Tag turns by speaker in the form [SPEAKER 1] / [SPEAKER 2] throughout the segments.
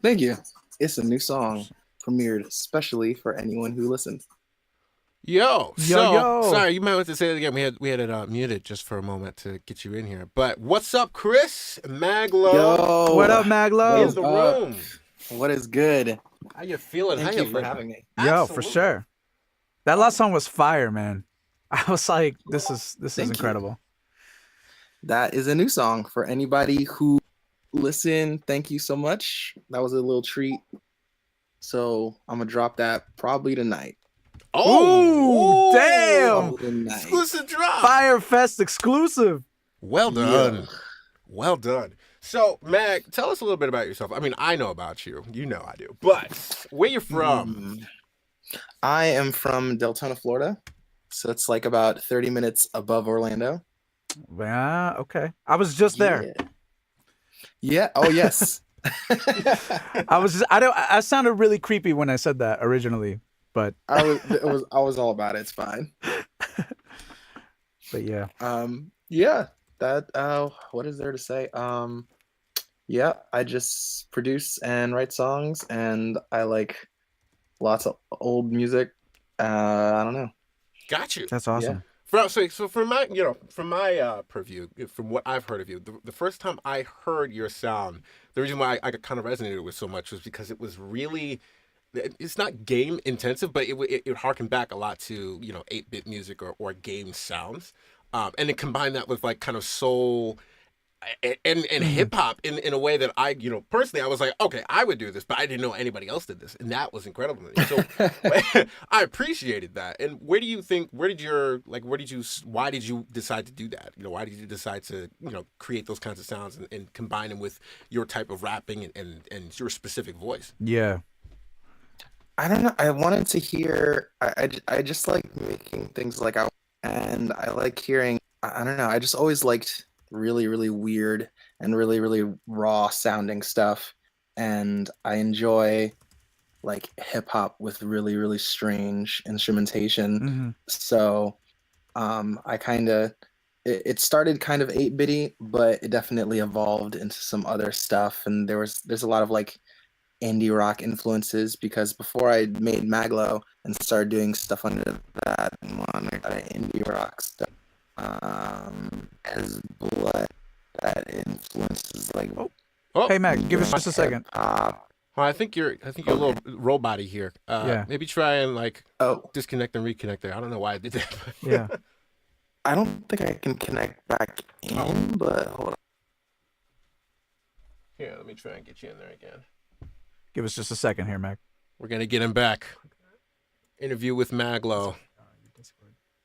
[SPEAKER 1] Thank you. It's a new song premiered especially for anyone who listened.
[SPEAKER 2] Yo,
[SPEAKER 3] Yo,
[SPEAKER 2] so
[SPEAKER 3] yo.
[SPEAKER 2] sorry, you might want to say it again. We had it muted just for a moment to get you in here. But what's up, Chris Mag.Lo
[SPEAKER 3] What
[SPEAKER 1] Yo,
[SPEAKER 3] up,
[SPEAKER 1] what
[SPEAKER 2] in
[SPEAKER 3] Mag.Lo?
[SPEAKER 1] is
[SPEAKER 2] the
[SPEAKER 1] up?
[SPEAKER 2] room?
[SPEAKER 1] What is good?
[SPEAKER 2] How you feeling? How
[SPEAKER 1] Thank
[SPEAKER 2] you
[SPEAKER 1] you for
[SPEAKER 2] living?
[SPEAKER 1] having me.
[SPEAKER 3] Yo, for
[SPEAKER 2] Absolutely.
[SPEAKER 3] sure. That last song was fire, man. I was like, this is
[SPEAKER 1] Thank you.
[SPEAKER 3] incredible.
[SPEAKER 1] That is a new song for anybody who listened. Thank you so much. That was a little treat. So I'm gonna drop that probably tonight.
[SPEAKER 3] Ooh, damn.
[SPEAKER 2] Oh,
[SPEAKER 1] Probably tonight.
[SPEAKER 2] exclusive drop.
[SPEAKER 3] Fire Fest exclusive.
[SPEAKER 2] Well
[SPEAKER 1] Yeah.
[SPEAKER 2] done. Well done. So, Mag, tell us a little bit about yourself. I mean, I know about you. You know I do. But where you from?
[SPEAKER 1] Mm. I am from Deltona, Florida. So it's like about 30 minutes above Orlando.
[SPEAKER 3] Yeah, okay. I was just there.
[SPEAKER 1] Yeah. Yeah. Oh yes.
[SPEAKER 3] I sounded really creepy when I said that originally, but
[SPEAKER 1] I was all about it. It's fine.
[SPEAKER 3] but yeah.
[SPEAKER 1] Yeah, that what is there to say? Yeah, I just produce and write songs and I like lots of old music. I don't know.
[SPEAKER 2] Got you.
[SPEAKER 3] That's
[SPEAKER 1] Yeah.
[SPEAKER 3] awesome.
[SPEAKER 2] So from my from my purview, from what I've heard of you, the first time I heard your sound, the reason why I kind of resonated with so much was because it was really, it's not game intensive, but it harkened back a lot to 8-bit music or game sounds, and then combine that with like kind of soul and
[SPEAKER 3] Mhm.
[SPEAKER 2] hip hop in a way that I personally I was like, okay, I would do this, but I didn't know anybody else did this, and that was incredible to me. So I appreciated that. And why did you decide to do that? Why did you decide to create those kinds of sounds and combine them with your type of rapping and your specific voice?
[SPEAKER 3] Yeah.
[SPEAKER 1] I don't know. I wanted to hear. I just like making things like and I like hearing. I don't know. I just always liked really, really weird and really, really raw sounding stuff. And I enjoy like hip hop with really, really strange instrumentation.
[SPEAKER 3] Hmm.
[SPEAKER 1] So I kind of it started kind of 8-bitty, but it definitely evolved into some other stuff. And there's a lot of like indie rock influences because before I made Mag.Lo and started doing stuff under that moniker, indie rock stuff, as blood that influences like
[SPEAKER 3] Oh,
[SPEAKER 2] Oh,
[SPEAKER 3] hey Mag, give us just a
[SPEAKER 1] hip
[SPEAKER 3] second.
[SPEAKER 1] hop.
[SPEAKER 2] I think you're a little robot-y here.
[SPEAKER 3] Yeah.
[SPEAKER 2] Maybe try and like
[SPEAKER 1] Oh,
[SPEAKER 2] disconnect and reconnect there. I don't know why I did that.
[SPEAKER 3] Yeah.
[SPEAKER 1] I don't think I can connect back in, but hold on.
[SPEAKER 2] Here, let me try and get you in there again.
[SPEAKER 3] Give us just a second here, Mag.
[SPEAKER 2] We're gonna get him back. Interview with Mag.Lo.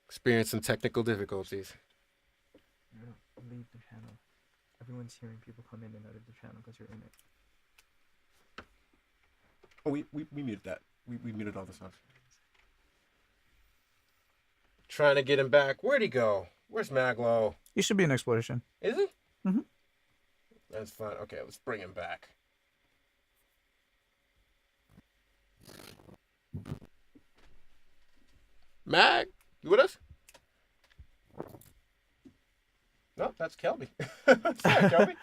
[SPEAKER 2] Experiencing technical difficulties.
[SPEAKER 4] Leave the channel. Everyone's hearing people come in and out of the channel because you're in it.
[SPEAKER 2] Oh, we muted that. We muted all the sounds. Trying to get him back. Where'd he go? Where's Mag.Lo?
[SPEAKER 3] You should be in exploration.
[SPEAKER 2] Is he?
[SPEAKER 3] Mhm.
[SPEAKER 2] That's fine. Okay, let's bring him back. Mag, you with us? No, that's Kelby. Sorry, Kelby.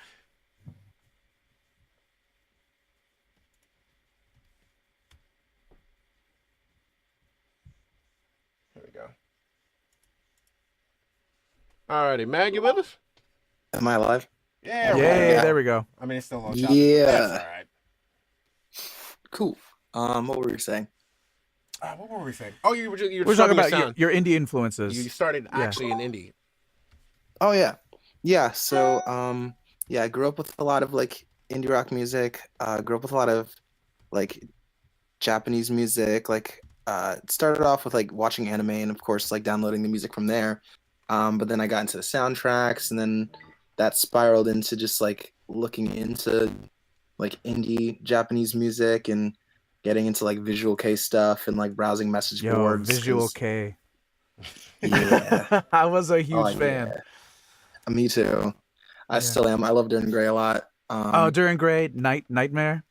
[SPEAKER 2] Here we go. Alrighty, Mag, you with us?
[SPEAKER 1] Am I live?
[SPEAKER 2] Yeah,
[SPEAKER 3] Yay,
[SPEAKER 1] yeah.
[SPEAKER 3] there we go.
[SPEAKER 2] I mean, it's still a little choppy.
[SPEAKER 1] Yeah.
[SPEAKER 2] That's all right.
[SPEAKER 1] Cool. What were you saying?
[SPEAKER 2] What were we saying? Oh, you were
[SPEAKER 3] We're talking
[SPEAKER 2] describing
[SPEAKER 3] about
[SPEAKER 2] your sound.
[SPEAKER 3] your indie influences.
[SPEAKER 2] You started
[SPEAKER 3] Yeah.
[SPEAKER 2] actually in indie.
[SPEAKER 1] Oh yeah. Yeah, so yeah, I grew up with a lot of like indie rock music. Grew up with a lot of like Japanese music. Like it started off with like watching anime and of course like downloading the music from there. But then I got into the soundtracks and then that spiraled into just like looking into like indie Japanese music and getting into like Visual K stuff and like browsing message
[SPEAKER 3] Yo,
[SPEAKER 1] boards.
[SPEAKER 3] Visual
[SPEAKER 1] 'Cause-
[SPEAKER 3] K.
[SPEAKER 1] Yeah.
[SPEAKER 3] I was a
[SPEAKER 1] Oh
[SPEAKER 3] huge fan.
[SPEAKER 1] yeah. Me too. I
[SPEAKER 3] Yeah.
[SPEAKER 1] still am. I love Duran Gray a lot.
[SPEAKER 3] Oh, during grade, Nightmare.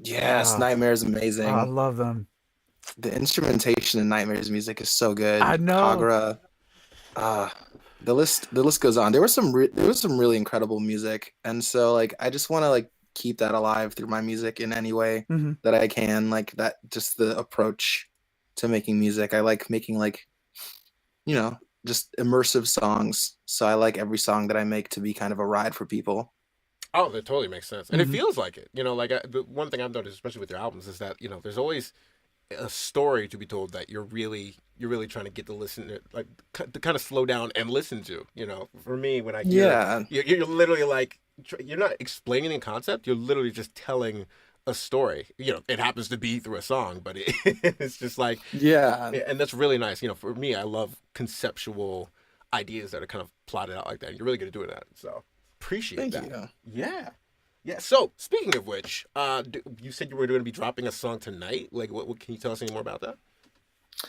[SPEAKER 1] Yes,
[SPEAKER 3] Oh,
[SPEAKER 1] Nightmare is
[SPEAKER 3] I
[SPEAKER 1] amazing.
[SPEAKER 3] love them.
[SPEAKER 1] The instrumentation in Nightmare's music is so
[SPEAKER 3] I
[SPEAKER 1] good.
[SPEAKER 3] know.
[SPEAKER 1] Kagura, uh, the list goes on. There was some really incredible music, and so like I just want to like keep that alive through my music in any way
[SPEAKER 3] Hmm.
[SPEAKER 1] that I can. Like that, just the approach to making music. I like making like, you know, just immersive songs. So I like every song that I make to be kind of a ride for people.
[SPEAKER 2] Oh, that totally makes sense, and it
[SPEAKER 3] Hmm.
[SPEAKER 2] feels like it. Like the one thing I've noticed, especially with your albums, is that there's always a story to be told that you're really trying to get the listener like to kind of slow down and listen to. For me, when I hear
[SPEAKER 1] Yeah,
[SPEAKER 2] you're literally like you're not explaining a concept, you're literally just telling a story. It happens to be through a song, but it's just like,
[SPEAKER 1] yeah.
[SPEAKER 2] and that's really nice. For me, I love conceptual ideas that are kind of plotted out like that. And you're really good at doing that, so appreciate
[SPEAKER 1] Thank
[SPEAKER 2] that.
[SPEAKER 1] you.
[SPEAKER 2] Yeah. Yeah. So speaking of which, you said you were going to be dropping a song tonight. Like, what can you tell us any more about that?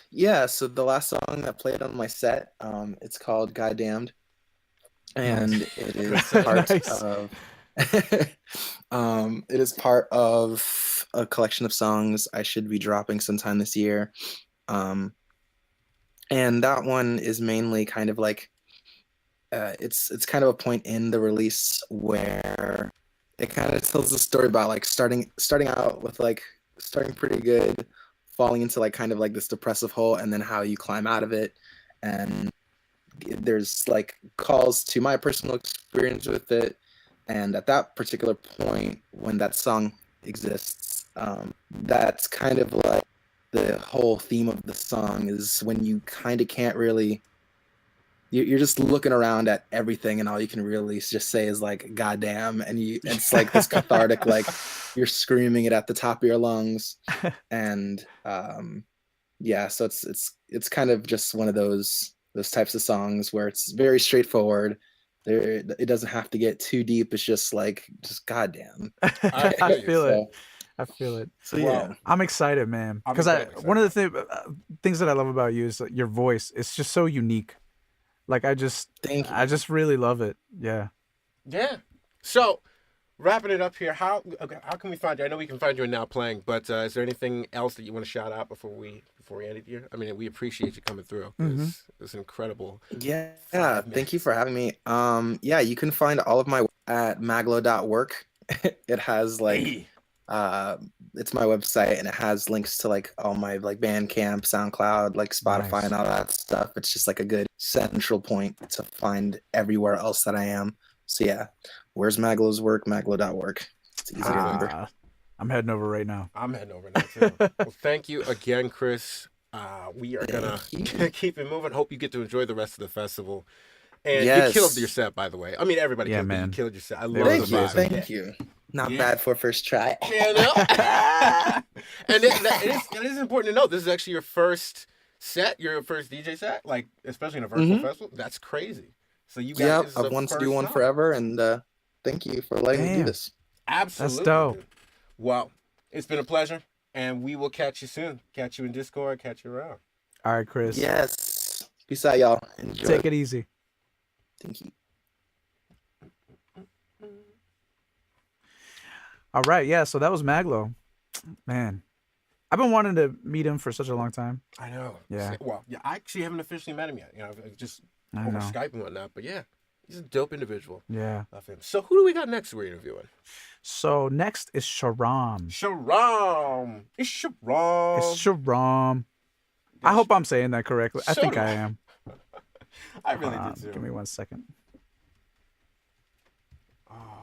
[SPEAKER 1] Yeah, so the last song that played on my set, it's called "Goddamned,"
[SPEAKER 3] Nice.
[SPEAKER 1] and it
[SPEAKER 2] Good
[SPEAKER 1] is
[SPEAKER 2] set.
[SPEAKER 1] part
[SPEAKER 3] Nice.
[SPEAKER 1] of it is part of a collection of songs I should be dropping sometime this year. Um, and that one is mainly kind of like it's kind of a point in the release where it kind of tells the story about like starting out with like starting pretty good, falling into like kind of like this depressive hole, and then how you climb out of it. And there's like calls to my personal experience with it. And at that particular point, when that song exists, that's kind of like the whole theme of the song is when you kind of can't really you're just looking around at everything, and all you can really just say is like "goddamn," and it's like this cathartic, like you're screaming it at the top of your lungs. And yeah, so it's kind of just one of those types of songs where it's very straightforward. It doesn't have to get too deep. It's just like just goddamn.
[SPEAKER 2] I
[SPEAKER 3] I
[SPEAKER 2] feel you.
[SPEAKER 3] feel it.
[SPEAKER 1] so
[SPEAKER 3] I feel it.
[SPEAKER 1] so
[SPEAKER 2] Well,
[SPEAKER 1] yeah,
[SPEAKER 3] I'm excited, man.
[SPEAKER 2] I'm
[SPEAKER 3] Because
[SPEAKER 2] incredibly
[SPEAKER 3] one of
[SPEAKER 2] excited.
[SPEAKER 3] the things that I love about you is like, your voice. It's just so unique. Like
[SPEAKER 1] thank
[SPEAKER 3] I
[SPEAKER 1] you.
[SPEAKER 3] just really love it. Yeah.
[SPEAKER 2] Yeah. So wrapping it up here, how can we find you? I know we can find you in Now Playing, but is there anything else that you want to shout out before we end it here? I mean, we appreciate you coming through
[SPEAKER 3] Hmm.
[SPEAKER 2] because it's an incredible
[SPEAKER 1] Yeah,
[SPEAKER 2] five
[SPEAKER 1] thank you
[SPEAKER 2] minutes.
[SPEAKER 1] for having me. Yeah, you can find all of my work at Mag.Lo.work. It has like
[SPEAKER 2] Hey.
[SPEAKER 1] uh it's my website, and it has links to like all my like Bandcamp, SoundCloud, like Spotify and
[SPEAKER 3] Nice.
[SPEAKER 1] all that stuff. It's just like a good central point to find everywhere else that I am. So yeah, where's Maglo's work? Mag.Lo.work. It's easy to
[SPEAKER 2] Perfect.
[SPEAKER 1] remember.
[SPEAKER 3] I'm heading over right now.
[SPEAKER 2] I'm heading over now too. Well, thank you again, Chris. We are gonna
[SPEAKER 1] Thank you.
[SPEAKER 2] keep it moving. Hope you get to enjoy the rest of the festival. And you killed your
[SPEAKER 1] Yes.
[SPEAKER 2] set, by the way. I mean, everybody
[SPEAKER 3] Yeah,
[SPEAKER 2] killed, but you
[SPEAKER 3] man.
[SPEAKER 2] killed your set. I
[SPEAKER 3] It
[SPEAKER 2] love
[SPEAKER 3] was
[SPEAKER 2] the
[SPEAKER 1] Thank you.
[SPEAKER 2] vibe.
[SPEAKER 3] amazing.
[SPEAKER 2] Yeah,
[SPEAKER 1] Thank you. Not
[SPEAKER 2] yeah.
[SPEAKER 1] bad for a first try.
[SPEAKER 2] You know, and it is important to note this is actually your first set, your first DJ set, like especially in a virtual
[SPEAKER 1] Hmm.
[SPEAKER 2] festival. That's crazy. So you got
[SPEAKER 1] Yep,
[SPEAKER 2] this is
[SPEAKER 1] I've
[SPEAKER 2] a
[SPEAKER 1] wanted to do
[SPEAKER 2] first
[SPEAKER 1] one
[SPEAKER 2] time.
[SPEAKER 1] forever, and thank you for letting me do
[SPEAKER 3] Damn.
[SPEAKER 1] this.
[SPEAKER 3] That's
[SPEAKER 2] Absolutely,
[SPEAKER 3] dope.
[SPEAKER 2] dude. Well, it's been a pleasure, and we will catch you soon. Catch you in Discord. Catch you around.
[SPEAKER 3] All right, Chris.
[SPEAKER 1] Yes. Peace out, y'all. Enjoy.
[SPEAKER 3] Take it easy.
[SPEAKER 1] Thank you.
[SPEAKER 3] All right. Yeah. So that was Mag.Lo. Man, I've been wanting to meet him for such a long time.
[SPEAKER 2] I know.
[SPEAKER 3] Yeah.
[SPEAKER 2] Well, yeah, I actually haven't officially met him yet. Just
[SPEAKER 3] I
[SPEAKER 2] over
[SPEAKER 3] know.
[SPEAKER 2] Skype and whatnot. But yeah, he's a dope individual.
[SPEAKER 3] Yeah.
[SPEAKER 2] Love him. So who do we got next? We're interviewing.
[SPEAKER 3] So next is Sharam.
[SPEAKER 2] Sharam. It's
[SPEAKER 3] It's
[SPEAKER 2] Sharam.
[SPEAKER 3] Sharam. I hope I'm saying that correctly. I
[SPEAKER 2] So
[SPEAKER 3] think
[SPEAKER 2] do
[SPEAKER 3] I
[SPEAKER 2] I.
[SPEAKER 3] am.
[SPEAKER 2] I really did
[SPEAKER 3] Give
[SPEAKER 2] too.
[SPEAKER 3] me 1 second.
[SPEAKER 2] Oh.